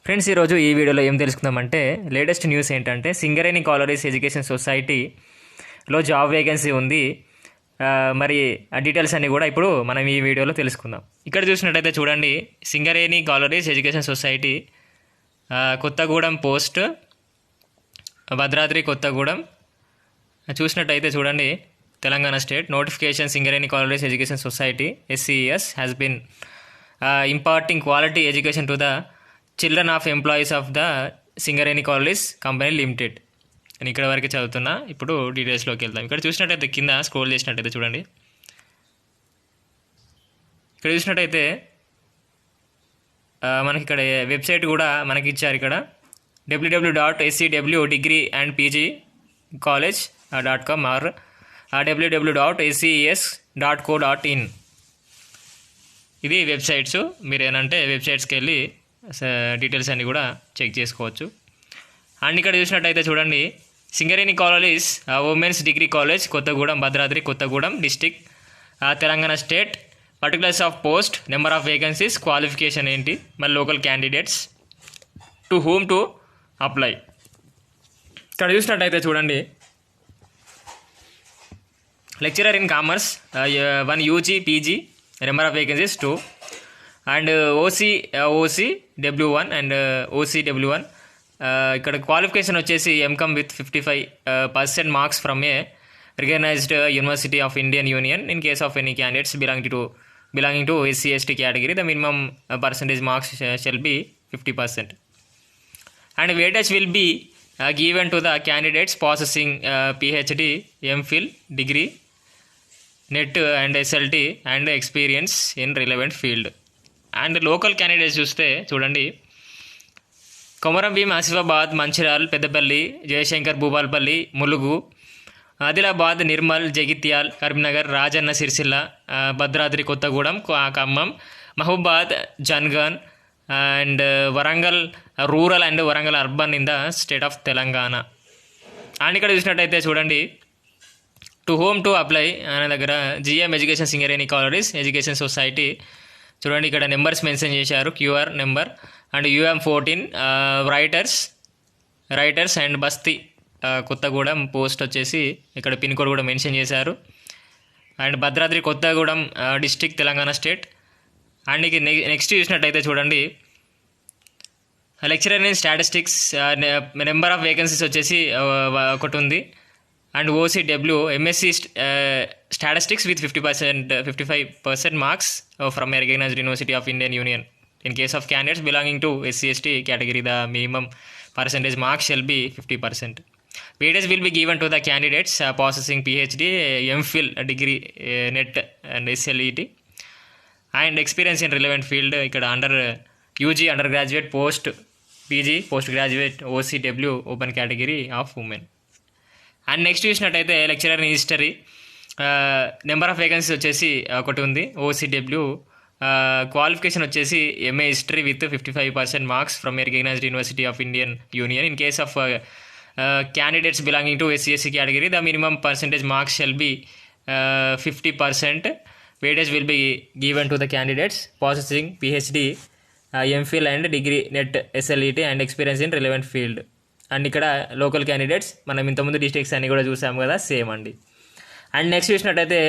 Friends, ఈరోజు ఈ వీడియోలో ఏం తెలుసుకుందామంటే లేటెస్ట్ న్యూస్ ఏంటంటే సింగరేణి కాలరీస్ ఎడ్యుకేషన్ సొసైటీలో జాబ్ వేకెన్సీ ఉంది. మరి ఆ డీటెయిల్స్ అన్నీ కూడా ఇప్పుడు మనం ఈ వీడియోలో తెలుసుకుందాం. ఇక్కడ చూసినట్టయితే చూడండి, Singareni collieries education society Kothagudem post, Bhadradri Kothagudem. చూసినట్టయితే చూడండి, Telangana state notification Singareni collieries education society SCES has been imparting quality education to the children of employees of the Singareni collieries company limited అని ఇక్కడ వరకు చదువుతున్నా. ఇప్పుడు డీటెయిల్స్లోకి వెళ్దాం. ఇక్కడ చూసినట్టయితే కింద స్క్రోల్ చేసినట్టయితే చూడండి, ఇక్కడ చూసినట్టయితే మనకి ఇక్కడ వెబ్సైట్ కూడా మనకి ఇచ్చారు. ఇక్కడ www.scw.degree&pgcollege.com ఆర్ www.sces.co.in. ఇది వెబ్సైట్స్. మీరు ఏంటంటే వెబ్సైట్స్కి వెళ్ళి డీటెయిల్స్ అన్నీ కూడా చెక్ చేసుకోవచ్చు. అండ్ ఇక్కడ చూసినట్టయితే చూడండి, Singareni collieries women's degree college Kothagudem, Bhadradri Kothagudem district, Telangana state. Particulars of post, number of vacancies, qualification ఏంటి, మరి local candidates, to whom to apply. ఇక్కడ చూసినట్టయితే చూడండి, lecturer in commerce 1 UG PG, number of vacancies 2, and OCW1 and OCW1. ఇక్కడ qualification వచ్చేసి MCom with 55% marks from a recognised university of Indian union. In case of any candidates belonging to SC/ST category, the minimum percentage marks shall be 50%. And weightage will be given to the candidates possessing PhD, MPhil degree, NET and SLT and experience in relevant field. And local candidates చూస్తే చూడండి, Komaram Bheem, Asifabad, Mancherial, Peddapalli, Jayashankar, Bhupalpally, Mulugu, Adilabad, Nirmal, Jagtial, Karimnagar, Rajanna Sircilla, Bhadradri Kothagudem, Khammam, Mahabubabad, Jangaon and Warangal rural and Warangal urban in the state of Telangana. And ఇక్కడ చూసినట్టయితే చూడండి, to home to apply అనే దగ్గర GM education Singareni collieries education society చూడండి, ఇక్కడ numbers mention చేశారు, QR number and UM14. Writers and బస్తీ కొత్తగూడెం పోస్ట్ వచ్చేసి ఇక్కడ పిన్ కోడ్ కూడా మెన్షన్ చేశారు. And Bhadradri Kothagudem district, Telangana state. And ఇక నెక్స్ట్ చూసినట్టయితే చూడండి, lecturer in statistics, number of vacancies వచ్చేసి ఒకటి ఉంది. And OCW MSc statistics with 55% marks from a recognised university of Indian union. In case of candidates belonging to SC/ST category, the minimum percentage marks shall be 50%. Weightage will be given to the candidates possessing PhD, MPhil degree, NET and SLET and experience in relevant field. ఇక్కడ under UG undergraduate, post PG, post graduate, OCW open category of women. And next చూసినట్టయితే lecturer in history, number of vacancy వచ్చేసి ఒకటి ఉంది. OCW qualification వచ్చేసి MA history with 55% marks from a recognised university of Indian union. In case of candidates belonging to SC/ST category, the minimum percentage marks shall be 50%. Weightage will be given to the candidates possessing PhD, MPhil and degree, NET, SLET and experience in relevant field. And ఇక్కడ local candidates మనం ఇంతకుముందు districts అన్నీ కూడా చూసాము కదా, same అండి. And next చూసినట్టయితే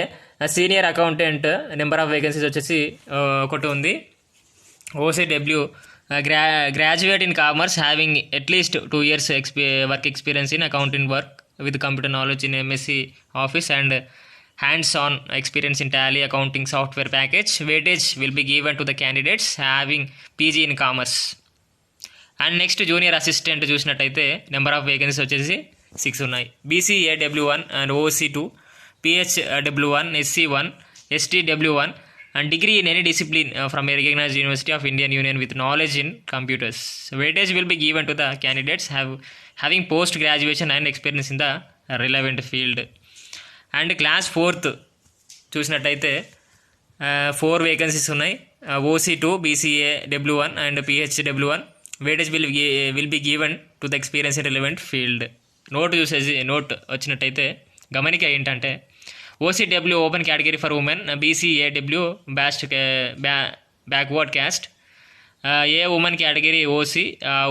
senior accountant, number of vacancies వచ్చేసి ఒకటి ఉంది. OCW graduate in commerce having at least 2 years work experience in accounting work with computer knowledge in MSc office and hands on experience in Tally accounting software package. Weightage will be given to the candidates having PG in commerce. And next junior assistant చూసినట్టయితే number of vacancies వచ్చేసి 6 ఉన్నాయి. BCAW1 and OC2, PHW1, SC1, STW1 and degree in any discipline from a recognised university of Indian union with knowledge in computers. Weightage will be given to the candidates having post graduation and experience in the relevant field. And class 4th చూసినట్టయితే 4 vacancies ఉన్నాయి. OC2, BCAW1 and PHW1. Weightage will be given to the experience in relevant field. Note వచ్చినట్టయితే గమనిక ఏంటంటే, OCW open category for women, BCAW backward caste, A women category OC,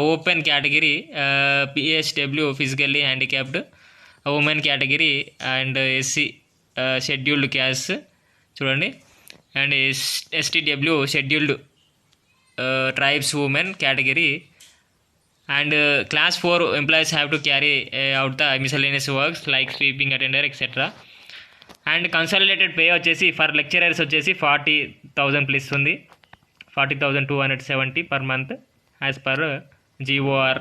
open category PHW physically handicapped women category and SC scheduled caste చూడండి, and STW scheduled tribes women category and class 4 employees have to carry out the miscellaneous works like sweeping attender etc. And consolidated pay వచ్చేసి for lecturers వచ్చేసి 40,000 plus ఉంది, 40,270 per month as per GOR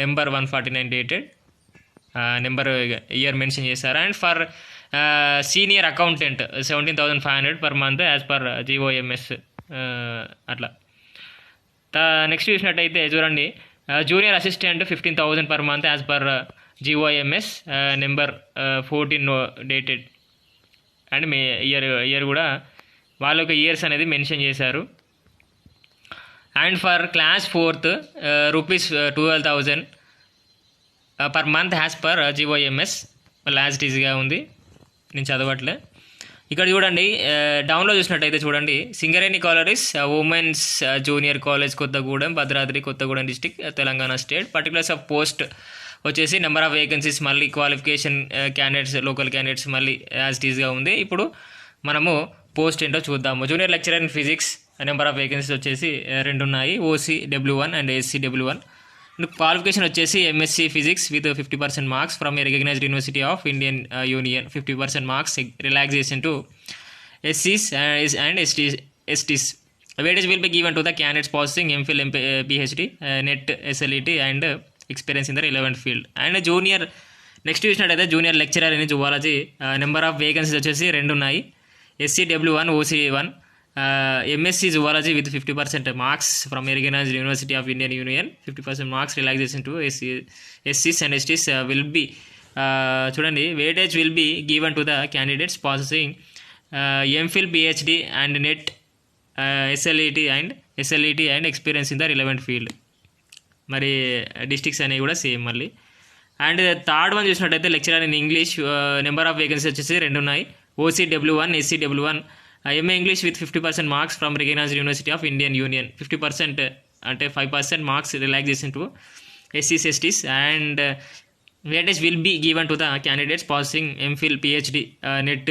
number 149 dated, number year mention చేశారు. And for senior accountant 17,500 per month as per GOMS అట్లా. Next చూసినట్టయితే చూడండి, junior assistant 15,000 per month as per GOMS number 14 dated, and year కూడా వాళ్ళొక years అనేది mention చేశారు. And for class 4th rupees 12,000 per month as per GOMS last ఈజీగా ఉంది, నేను చదవట్లే. ఇక్కడ చూడండి డౌన్లో చూసినట్టయితే చూడండి, Singareni college women's junior college Kothagudem, Bhadradri Kothagudem district Telangana state. Particulars of post వచ్చేసి నెంబర్ ఆఫ్ వేకెన్సీస్ మళ్ళీ క్వాలిఫికేషన్ క్యాండిడేట్స్ లోకల్ క్యాండిడేట్స్ మళ్ళీ యాజ్ టీజ్గా ఉంది. ఇప్పుడు మనము పోస్ట్ ఏంటో చూద్దాము. Junior lecturer in physics number of vacancies వచ్చేసి 2 ఉన్నాయి, OCW1 అండ్ SCW1. క్వాలిఫికేషన్ వచ్చేసి MSc physics with 50% marks from a recognised university of Indian union, 50% marks relaxation to SCs and STs. Weightage will be given to the candidates possessing MPhil, PhD, NET, SLET and experience in the relevant field. And junior next చూసినట్టయితే junior lecturer in zoology number of vacancies వచ్చేసి 2 ఉన్నాయి, SCW1 OC1. MSc zoology with 50% marks from a recognised university of Indian union, 50% marks relaxation to SCs and STs will be చూడండి, weightage will be given to the candidates possessing MPhil, PhD and NET, SLET and experience in the relevant field. మరి districts అనేవి కూడా same మళ్ళీ. And third one చూసినట్టయితే lecturer in English number of vacancy వచ్చేసి 2 ఉన్నాయి, OCW1 SCW1. MA English with 50% marks from recognised university of Indian union, 50% అంటే 5% marks relaxation to SCs STs and weightage will be given to the candidates possessing MPhil, PhD, NET,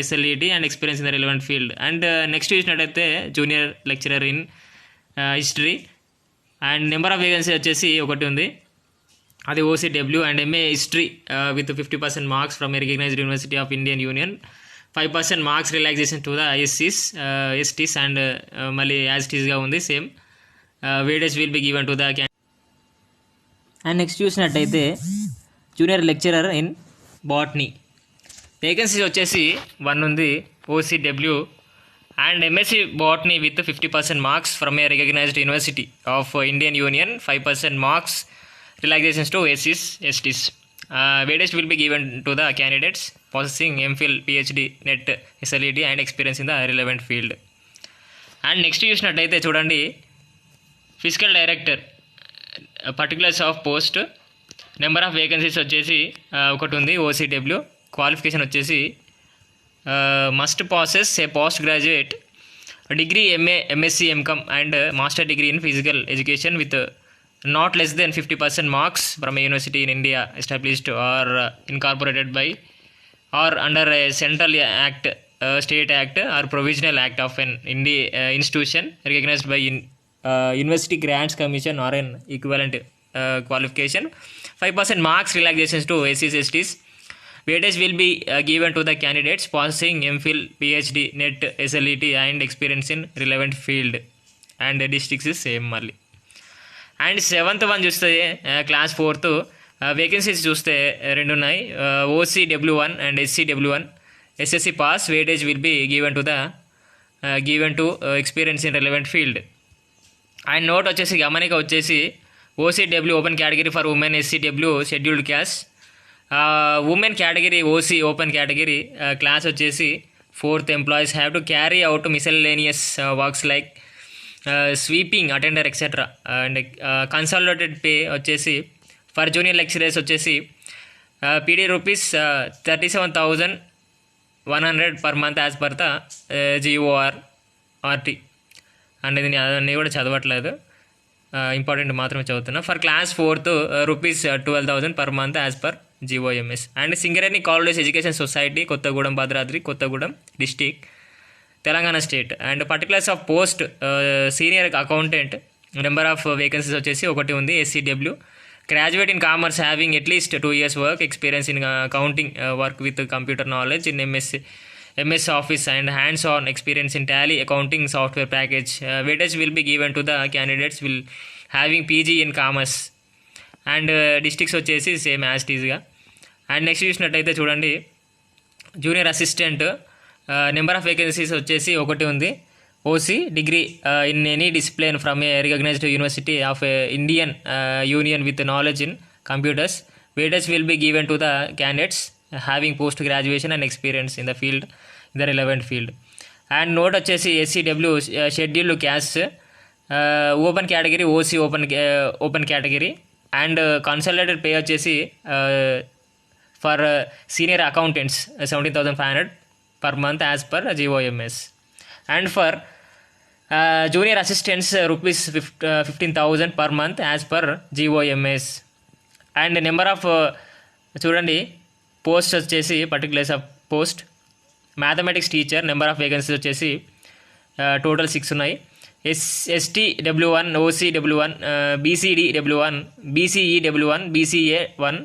SLET and experience in the relevant field. And next చూసినట్టయితే junior lecturer in history and number of vacancy వచ్చేసి 1 ఉంది, అది OCW and MA history with 50% marks from a recognised university of Indian union, 5% marks relaxation to the SCs STs and మళ్ళీ as టీజ్గా ఉంది same. Weightage will be given to the and next చూసినట్టయితే junior lecturer in botany vacancy వచ్చేసి 1 ఉంది, OCW and MSc botany with 50% marks from a recognised university of Indian union, 5% marks relaxations to SCs STs. Weightage will be given to the candidates possessing MPhil, PhD, NET, SLET and experience in the relevant field. And next చూసినట్టయితే చూడండి, physical director particulars of post number of vacancies వచ్చేసి 1 ఉంది, OCW. Qualification వచ్చేసి must passes A post graduate degree MA, MSc, MCom and master degree in physical education with not less than 50% marks from a university in India established or incorporated by or under a central act, state act or provisional act of an institution recognized by University Grants Commission or an equivalent qualification, 5% marks relaxations to SCs STs. Weightage will be given to the candidates possessing MPhil, PhD, NET, SLET and experience in relevant field and districts is same మళ్ళీ. And 7th one చూస్తే class 4th vacancies చూస్తే 2 ఉన్నాయి, OCW1 and SCW1. SSC pass, weightage will be given to experience in relevant field. And note వచ్చేసి గమనిక వచ్చేసి OCW open category for women, SCW scheduled caste. Women category OC open category class వచ్చేసి 4th employees have to carry out miscellaneous works like sweeping attender etcetera. And consolidated pay వచ్చేసి for junior lecturers వచ్చేసి PD rupees 37,100 per month as per the GOR RT. And ఇది అన్నీ కూడా చదవట్లేదు, important మాత్రమే చదువుతున్నా. For class 4th rupees 12,000 per month as per GOMS. And Singareni college education society, Kothagudem Bhadradri Kothagudem district, Telangana state. And particulars of post senior accountant, number of vacancies వచ్చేసి 1 ఉంది. SCW, graduate in commerce having at least 2 years work experience in accounting work with computer knowledge in MS Office and hands-on experience in Tally accounting software package. Weightage will be given to the candidates will having PG in commerce. And districts వచ్చేసి same as టీజ్గా. And next చూసినట్టయితే చూడండి, junior assistant, number of vacancies వచ్చేసి 1 ఉంది. OC, degree in any discipline from a recognised university of Indian union with knowledge in computers. Weightage will be given to the candidates having post graduation and experience in the field, in the relevant field. And note వచ్చేసి SCW scheduled caste, open category OC open category. And consolidated pay వచ్చేసి for senior accountants 17,500 per month as per GOMS. And for junior assistants rupees 15,000 per month as per GOMS. And number of చూడండి post వచ్చేసి particulars of post, mathematics teacher, number of vacancies వచ్చేసి total 6 ఉన్నాయి. STW1, OCW1, BCDW1, BCEW1, BCA1,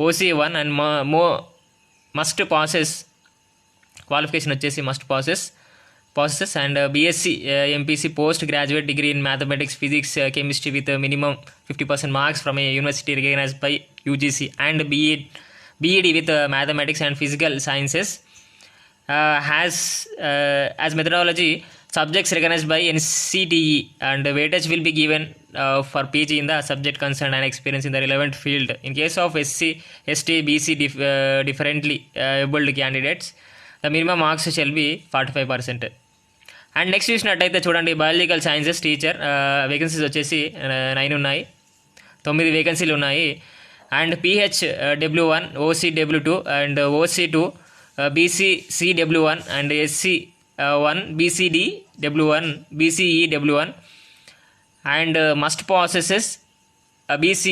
OC1 and must possess, qualification వచ్చేసి must possess and BSc MPC post graduate degree in mathematics, physics, chemistry with minimum 50% marks from a university recognised by UGC. And BEd with mathematics and physical sciences has as methodology subjects recognized by NCTE. And weightage will be given for PG in the subject concerned and experience in the relevant field. In case of SC, ST, BC differently abled candidates, the minimum marks shall be 45%. And next చూసినట్టయితే చూడండి, biological sciences teacher vacancies వచ్చేసి 9 ఉన్నాయి, 9 వేకెన్సీలు ఉన్నాయి. And PHW1, OCW2 and OC2, BCCW1 and SC1, BCDW1, BCEW1 and must possesses BSc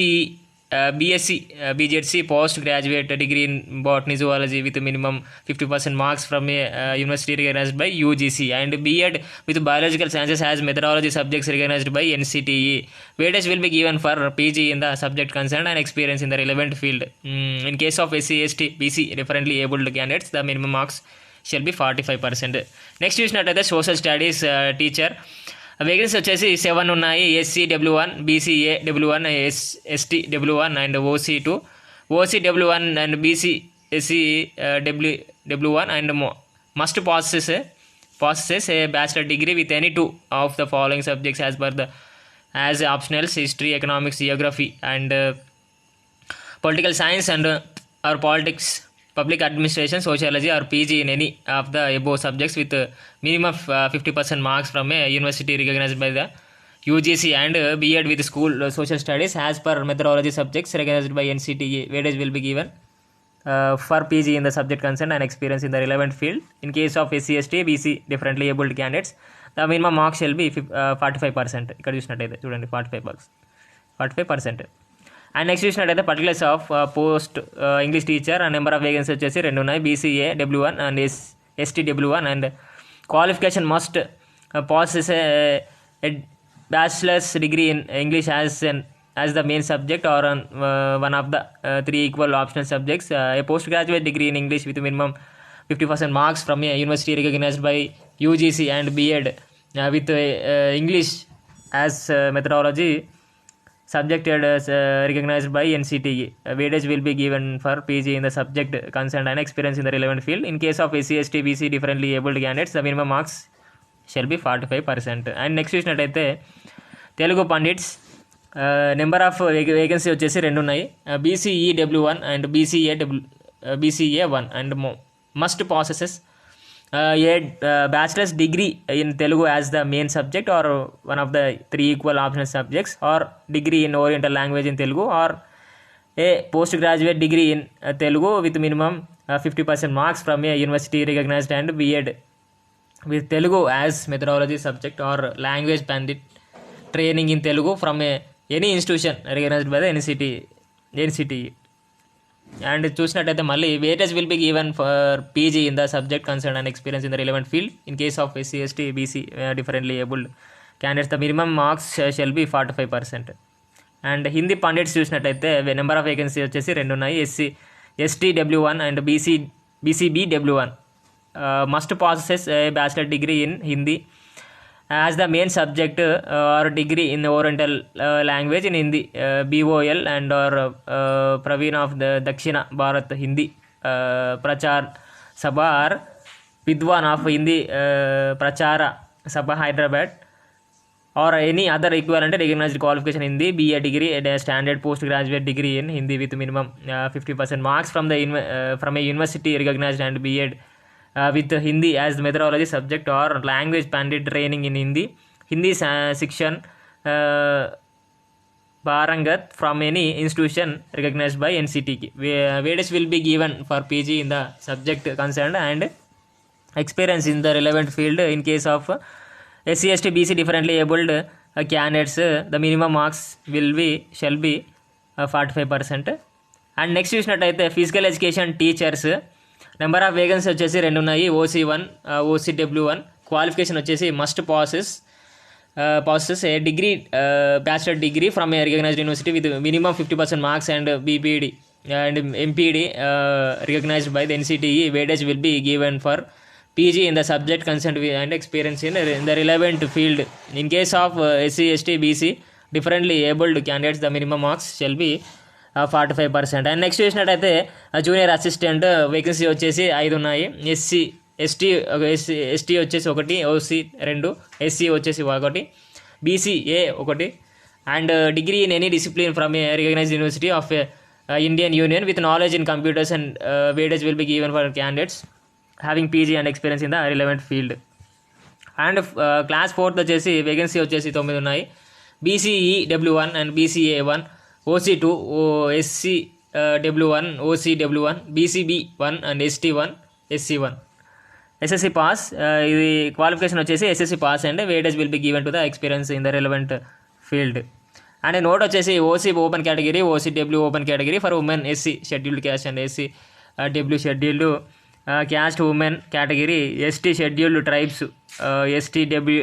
BZC post graduate degree in botany zoology with minimum 50% marks from a university recognised by UGC. And BEd with biological sciences has methodology subjects recognized by NCTE. Weightage will be given for PG in the subject concerned and experience in the relevant field. In case of SC, ST, BC differently abled candidates, the minimum marks shall be 45%. Next చూసినట్టయితే social studies teacher vacancy వచ్చేసి 7 ఉన్నాయి. SCW1, BCAW1, STW1 and OC2, OCW1 and BCSCW1 and must passes a bachelor degree with any 2 of the following subjects as optionals: history, economics, geography and political science and or politics, public administration, sociology or PG in any of the above subjects with minimum of 50% marks from a university recognized by the UGC. And BEd with school social studies as per methodology subjects recognized by NCTE. Weightage will be given for PG in the subject concerned and experience in the relevant field. In case of SC, ST, BC differently abled candidates, the minimum marks shall be 45%. ఇక్కడ చూసినట్టయితే చూడండి 45%. And next చూసినట్టయితే particulars of post English teacher and number of vacancy వచ్చేసి 2 ఉన్నాయి. BCAW1 and STW1 and qualification must passes a bachelors degree in English as the main subject or one of the 3 equal optional subjects. A postgraduate degree in English with minimum 50% marks from a university recognized by UGC. And BEd with English as methodology subjected as recognized by NCTE. Weightage will be given for PG in the subject concerned and experience in the relevant field. In case of SC, ST, BC differently abled candidates, the minimum marks shall be 45%. And next చూసినట్టయితే Telugu pandits number of vacancy వచ్చేసి 2 ఉన్నాయి. BCEW1 and BCA1 and must possesses a bachelors degree in Telugu as the main subject or one of the 3 equal optional subjects, or degree in oriental language in Telugu, or a postgraduate degree in Telugu with minimum 50% marks from a university recognized. And BEd with Telugu as methodology subject or language bandit training in Telugu from any institution recognized by the NCT. And చూసినట్టయితే మళ్ళీ weightage will be given for PG in the subject concerned and experience in the relevant field. In case of SC, ST, BC differently abled candidates, the minimum marks shall be 45%. And Hindi pandits చూసినట్టయితే number of vacancy వచ్చేసి 2 ఉన్నాయి. ST W1 and BCB W1 must possesses bachelor degree in Hindi as the main subject or degree in oriental language in Hindi BOL and or Praveen of the Dakshina Bharat Hindi ప్రచార్ Sabha are Vidwan of Hindi ప్రచార సభ Hyderabad or any other equivalent recognized qualification in the BA degree and a standard postgraduate degree in Hindi with minimum 50% marks from a university recognized and BA with Hindi as methodology subject or language bandit training in Hindi section Barangat from any institution recognized by NCT. Weightage will be given for PG in the subject concerned and experience in the relevant field. In case of SC, ST, BC differently abled candidates, the minimum marks shall be 45%. And next చూసినట్టయితే physical education teachers number of vacancy వచ్చేసి 2 ఉన్నాయి. OC1 OCW1 qualification వచ్చేసి must passes a degree bachelor degree from a recognised university with minimum 50% marks and BPD and MPD recognized by the NCTE. Weightage will be given for PG in the subject concerned and experience in the relevant field. In case of SC, ST, BC differently abled candidates, the minimum marks shall be 45%. And next చూసినట్టయితే junior assistant vacancy వచ్చేసి 5 ఉన్నాయి. ST వచ్చేసి 1, OC 2, SC వచ్చేసి 1, BCA 1 and degree in any discipline from a recognised university of Indian union with knowledge in computers and weightage will be given for candidates having PG and experience in the relevant field. And class 4th వచ్చేసి vacancy వచ్చేసి 9 ఉన్నాయి. BCE W1 and BCA 1, OC2, SC W1, OC W1, BCB 1 and ST 1, SC 1. SSC pass, ఇది qualification వచ్చేసి SSC pass and weightage will be given to the experience in the relevant field. And note వచ్చేసి OC open category, OCW open category for women, SC scheduled caste and SC W scheduled caste women category, ST scheduled tribes, ST W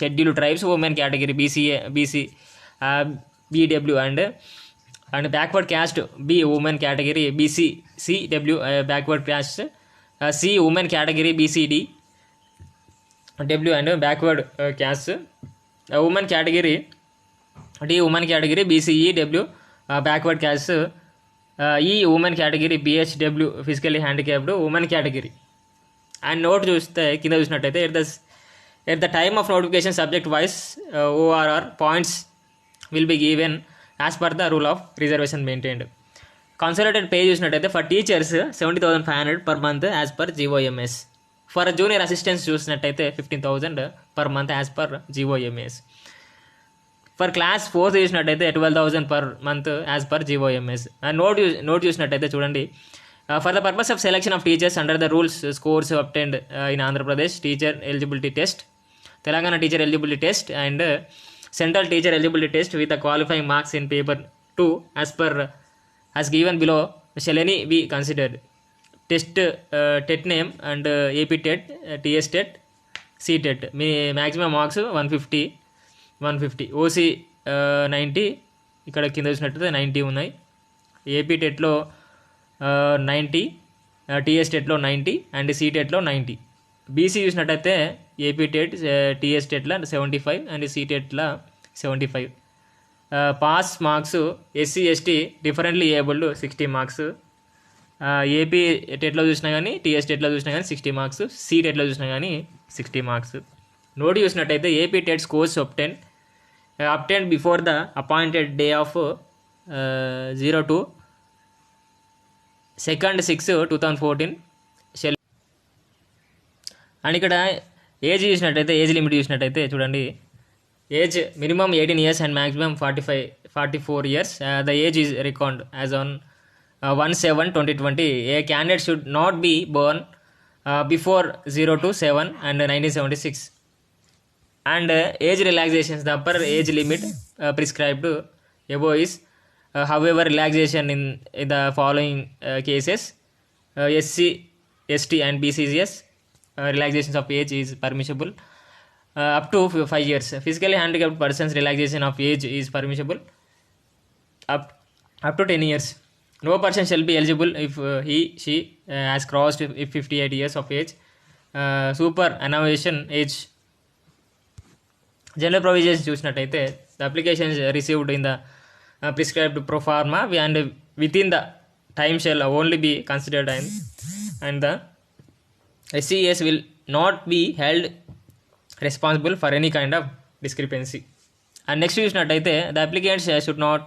scheduled tribes women category, BCA BC BW and backward caste B women category, BC CW backward caste, C women category, BCD W and backward caste women category, D women category, BCE W backward caste, E women category, BHW physically handicapped women category. And note చూస్తే కింద చూసినట్టయితే at the time of notification subject wise ORR points will be given as per the rule of reservation maintained. Consolidated pay చూసినట్టయితే for teachers 70,500 per month as per GOMS. For junior assistants చూసినట్టయితే 15,000 per month as per GOMS. For class 4 చూసినట్టయితే 12,000 per month as per GOMS. And note చూసినట్టయితే చూడండి, for the purpose of selection of teachers under the rules scores obtained in Andhra Pradesh teacher eligibility test, Telangana teacher eligibility test and central teacher eligibility test with the qualifying marks in paper 2 as given below shall any be considered. Test TET name and AP TET, TS TET, C TET. Maximum marks 150, OC 90, ఇక్కడ కింద చూసినట్టయితే 90 ఉన్నాయి. AP టెట్లో 90, TS టెట్లో 90 and C టెట్లో 90. BC చూసినట్టయితే AP TET, TS టెట్లో 75 and C టెట్లో 75. Pass marks SC ST differently abled 60 marks. AP టెట్లో చూసినా కానీ, TS టెట్లో చూసినా కానీ 60 మార్క్స్, C టెట్లో చూసినా కానీ 60 మార్క్స్. నోట్ చూసినట్టయితే AP TET scores obtained before the appointed day of 02/2/6/2014 shall. And ఇక్కడ ఏజ్ చూసినట్టయితే, ఏజ్ లిమిట్ చూసినట్టయితే చూడండి, age minimum 18 years and maximum 44 years. The age is reckoned as on 1/7/2020. A candidate should not be born before 0 to 7 and 1976. And age relaxations, the upper age limit prescribed above is, however, relaxation in the following cases: SC, ST and BCGS, relaxations of age is permissible up to 5 years. Physically handicapped persons relaxation of age is permissible up up to 10 years. No person shall be eligible if she has crossed if 58 years of age. Superannuation age. General provisions చూసినట్టయితే the applications received in the prescribed pro forma and within the time shall only be considered, and the SCES will not be held responsible for any kind of discrepancy. And next చూసినట్టయితే the applicants should not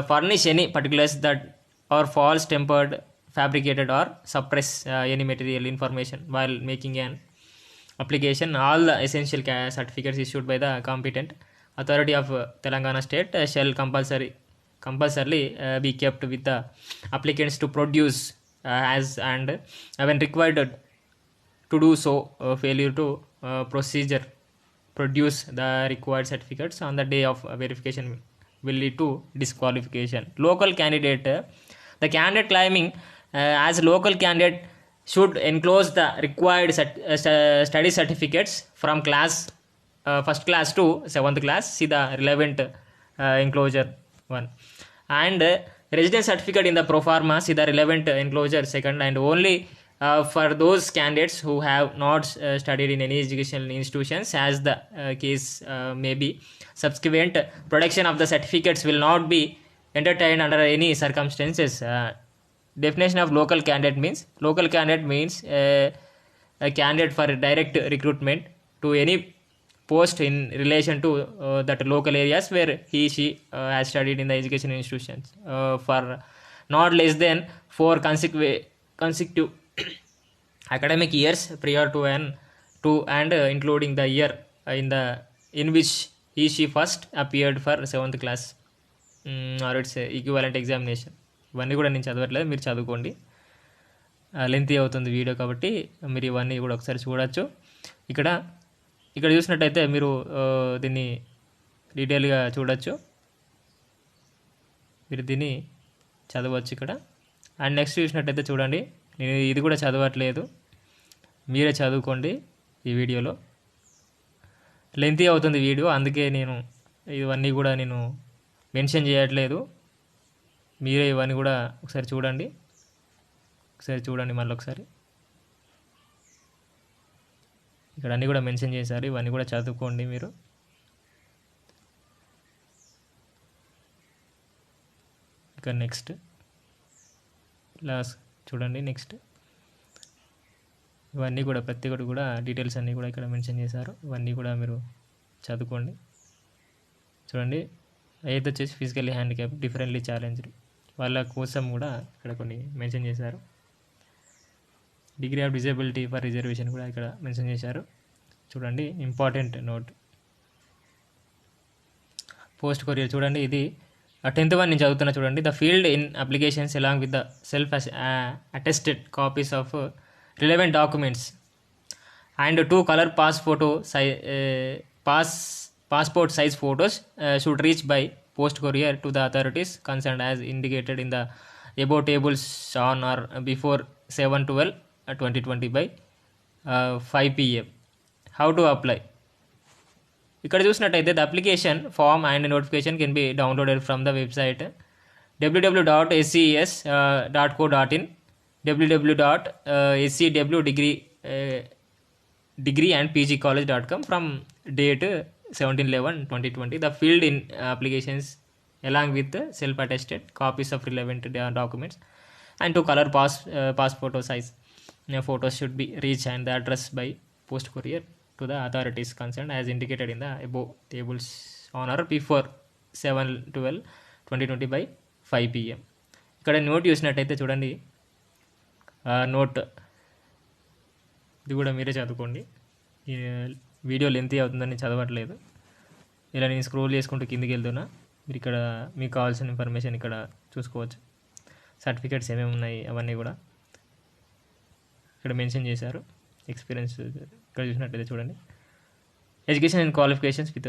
furnish any particulars that are false, tempered, fabricated or suppress any material information while making an application. All the essential certificates issued by the competent authority of Telangana state shall compulsorily be kept with the applicants to produce as and when required to do so, failure to procedure produce the required certificates on the day of verification will lead to disqualification. Local candidate, the candidate claiming as local candidate should enclose the required study certificates from first class to 7th class. See the relevant enclosure 1. And residence certificate in the pro forma, see the relevant enclosure 2nd. And only for those candidates who have not studied in any educational institutions, as the case may be, subsequent production of the certificates will not be entertained under any circumstances. Definition of local candidate means a candidate for direct recruitment to any post in relation to that local areas where she has studied in the education institutions for not less than 4 consecutive academic years prior to and including the year in which she first appeared for 7th class or its equivalent examination. ఇవన్నీ కూడా నేను చదవట్లేదు, మీరు చదువుకోండి, lengthy అవుతుంది video కాబట్టి మీరు ఇవన్నీ కూడా ఒకసారి చూడొచ్చు. ఇక్కడ చూసినట్టయితే మీరు దీన్ని డీటెయిల్గా చూడొచ్చు, మీరు దీన్ని చదవచ్చు ఇక్కడ. అండ్ నెక్స్ట్ చూసినట్టయితే చూడండి, నేను ఇది కూడా చదవట్లేదు, మీరే చదువుకోండి. ఈ వీడియోలో లెంతీ అవుతుంది వీడియో, అందుకే నేను ఇవన్నీ కూడా నేను మెన్షన్ చేయట్లేదు. మీరే ఇవన్నీ కూడా ఒకసారి చూడండి మళ్ళీ ఒకసారి. ఇక్కడ అన్నీ కూడా మెన్షన్ చేశారు, ఇవన్నీ కూడా చదువుకోండి మీరు. ఇక నెక్స్ట్ చూడండి. నెక్స్ట్ ఇవన్నీ కూడా ప్రతి ఒక్కటి కూడా డీటెయిల్స్ అన్నీ కూడా ఇక్కడ మెన్షన్ చేశారు, ఇవన్నీ కూడా మీరు చదువుకోండి. చూడండి, అయితే వచ్చేసి ఫిజికల్లీ హ్యాండిక్యాప్, డిఫరెంట్లీ ఛాలెంజ్డ్ వాళ్ళ కోసం కూడా ఇక్కడ కొన్ని మెన్షన్ చేశారు. Degree of disability for reservation కూడా ఇక్కడ మెన్షన్ చేశారు. చూడండి, ఇంపార్టెంట్ నోట్. పోస్ట్ కొరియర్ చూడండి, ఇది 10th one నేను చదువుతున్నా చూడండి. The field in applications along with the self attested copies of relevant documents and 2 colour passport size photos should reach by post courier to the authorities concerned as indicated in the above tables on or before 7/12/2020 by 5 p.m. How to apply? ఇక్కడ చూసినట్టయితే the application form and notification can be downloaded from the website www.sces.co.in, www.scwdegreeandpgcollege.com from date 17/11/2020. The field in applications along with self-attested copies of relevant documents and 2 color passport size photos should be reached and the address by post courier to the authorities concerned as indicated in the above tables on or before 7/12/2020 by 5 p.m. ఇక్కడ note చూసినట్టయితే చూడండి, note ఇది కూడా మీరే చదువుకోండి. ఈ video lengthy అవుతుందని చదవట్లేదు, ఇలా నేను స్క్రోల్ చేసుకుంటూ కిందికి వెళ్తున్నా. మీరు ఇక్కడ మీకు కావాల్సిన ఇన్ఫర్మేషన్ ఇక్కడ చూసుకోవచ్చు, సర్టిఫికేట్స్ ఏమేమి ఉన్నాయి అవన్నీ కూడా. ఇక్కడ మెన్షన్ చేశారు. ఎక్స్పీరియన్స్ ఇక్కడ చూసినట్లయితే చూడండి, education and qualifications with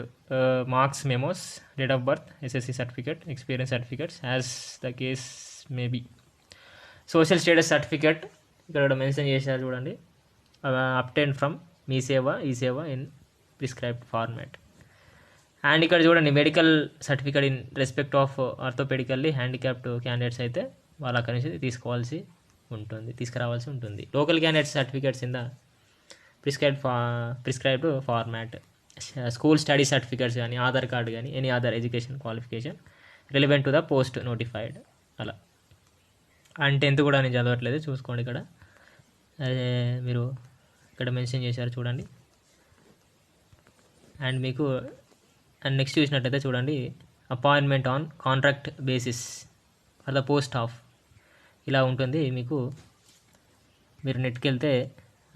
marks, memos, date of birth, SSC certificate, experience certificates as the case maybe. Social status certificate ఇక్కడ మెన్షన్ చేశారు చూడండి, అప్టైన్ ఫ్రమ్ మీ సేవ, ఈ సేవ ఇన్ ప్రిస్క్రైబ్డ్ ఫార్మాట్. అండ్ ఇక్కడ చూడండి, medical certificate in respect of orthopaedically handicapped candidates అయితే వాళ్ళు అక్కడి నుంచి తీసుకురావాల్సి ఉంటుంది. Local candidates certificates in the prescribed format. School study certificates కానీ, ఆధార్ కార్డు కానీ, any other education qualification relevant to the post notified. అలా అండ్ 10th కూడా నేను చదవట్లేదు, చూసుకోండి ఇక్కడ మీరు ఇక్కడ మెన్షన్ చేశారు చూడండి. అండ్ మీకు అండ్ నెక్స్ట్ చూసినట్టయితే చూడండి, appointment on contract basis for the post of ఇలా ఉంటుంది. మీకు మీరు నెట్కి వెళ్తే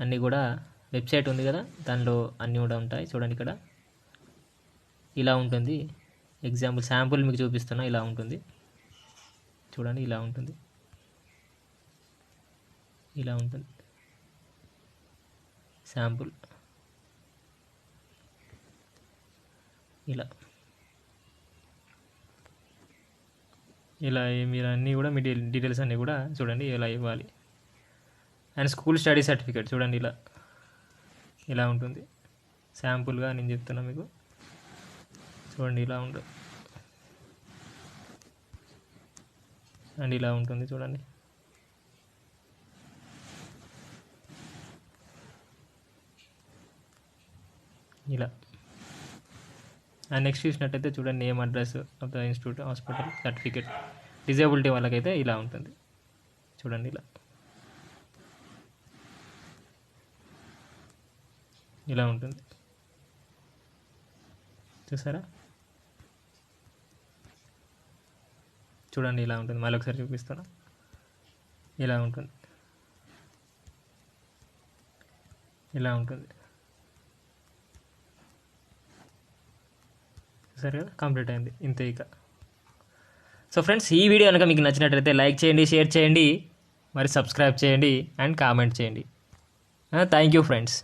అన్నీ కూడా వెబ్సైట్ ఉంది కదా, దానిలో అన్నీ కూడా ఉంటాయి చూడండి. ఇక్కడ ఇలా ఉంటుంది. ఎగ్జాంపుల్ శాంపుల్ మీకు చూపిస్తున్నా, ఇలా ఉంటుంది చూడండి. ఇలా ఉంటుంది శాంపుల్. ఇలా మీరు అన్నీ కూడా మీ డీటెయిల్స్ అన్నీ కూడా చూడండి ఇలా ఇవ్వాలి. అండ్ స్కూల్ స్టడీ సర్టిఫికేట్ చూడండి, ఇలా ఉంటుంది. శాంపుల్గా నేను చెప్తున్నా మీకు చూడండి, ఇలా ఉంటుంది. అండ్ ఇలా ఉంటుంది చూడండి. ఇలా అండ్ నెక్స్ట్ చూసినట్టయితే చూడండి, name, address of the institute, hospital, certificate. Disability వాళ్ళకైతే ఇలా ఉంటుంది చూడండి. ఇలా ఉంటుంది చూసారా చూడండి, ఇలా ఉంటుంది. మళ్ళీ ఒకసారి చూపిస్తాను. ఇలా ఉంటుంది సరే కదా, కంప్లీట్ అయింది ఇంతే ఇక. సో ఫ్రెండ్స్, ఈ వీడియో కనుక మీకు నచ్చినట్లయితే లైక్ చేయండి, షేర్ చేయండి, మరి సబ్స్క్రైబ్ చేయండి అండ్ కామెంట్ చేయండి. Thank you friends.